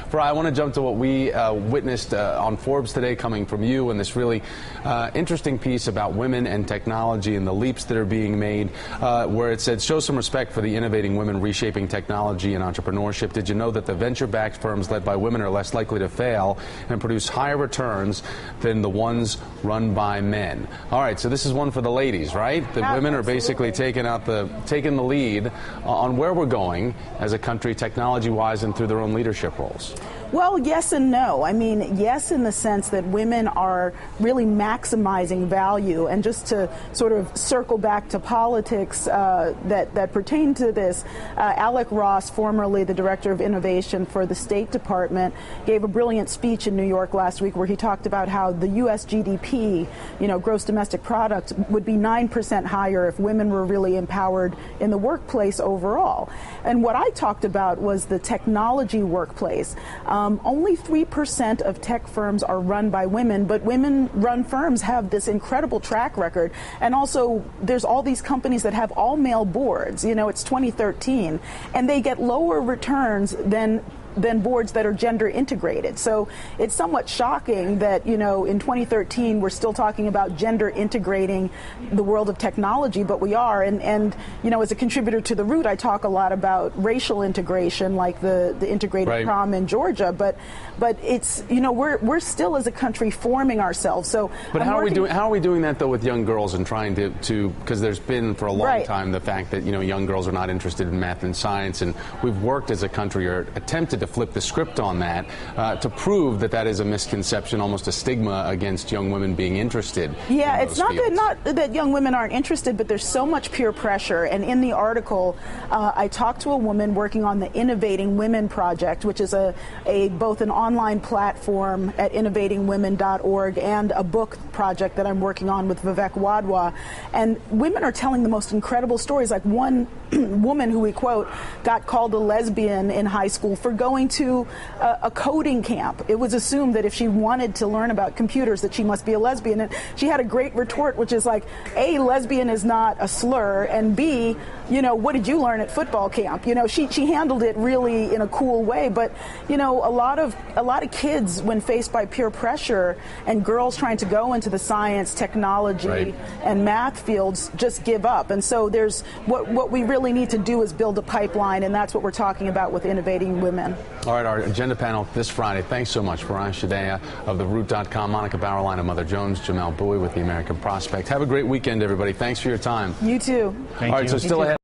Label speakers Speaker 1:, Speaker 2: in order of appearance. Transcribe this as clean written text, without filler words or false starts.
Speaker 1: Farai, I want to jump to what we witnessed on Forbes today coming from you, and this really interesting piece about women and technology and the leaps that are being made, where it said, show some respect for the innovating women reshaping technology and entrepreneurship. Did you know that the venture-backed firms led by women are less likely to fail and produce higher returns than the ones run by men? All right, so this is one for the ladies, right? The women are basically taking the lead on where we're going as a country, technology-wise, and through their own leadership roles.
Speaker 2: Well, yes and no. I mean, yes, in the sense that women are really maximizing value. And just to sort of circle back to politics that pertain to this, Alec Ross, formerly the director of innovation for the State Department, gave a brilliant speech in New York last week where he talked about how the U.S. GDP, gross domestic product, would be 9% higher if women were really empowered in the workplace overall. And what I talked about was the technology workplace. Only 3% of tech firms are run by women, but women-run firms have this incredible track record. And also, there's all these companies that have all-male boards. It's 2013, and they get lower returns than boards that are gender integrated. So it's somewhat shocking that, in 2013, we're still talking about gender integrating the world of technology, but we are. And as a contributor to The Root, I talk a lot about racial integration, like the integrated prom in Georgia. But it's, we're still as a country forming ourselves. So,
Speaker 1: but how are we doing that though with young girls and trying to because there's been for a long time the fact that young girls are not interested in math and science, and we've worked as a country or attempted to flip the script on that to prove that is a misconception, almost a stigma against young women being interested.
Speaker 2: Yeah, it's not that young women aren't interested, but there's so much peer pressure. And in the article, I talked to a woman working on the Innovating Women project, which is both an online platform at innovatingwomen.org and a book project that I'm working on with Vivek Wadhwa. And women are telling the most incredible stories. Like one woman who we quote got called a lesbian in high school for going to a coding camp. It was assumed that if she wanted to learn about computers that she must be a lesbian. And she had a great retort, which is like, A, lesbian is not a slur, and B, what did you learn at football camp? She handled it really in a cool way. But, a lot of kids, when faced by peer pressure and girls trying to go into the science, technology, and math fields, just give up. And so there's what we really need to do is build a pipeline, and that's what we're talking about with Innovating Women.
Speaker 1: All right, our agenda panel this Friday. Thanks so much, Farai Chideya of TheRoot.com, Monica Bauerlein of Mother Jones, Jamel Bowie with The American Prospect. Have a great weekend, everybody. Thanks for your time.
Speaker 2: You too.
Speaker 1: All right, so still ahead.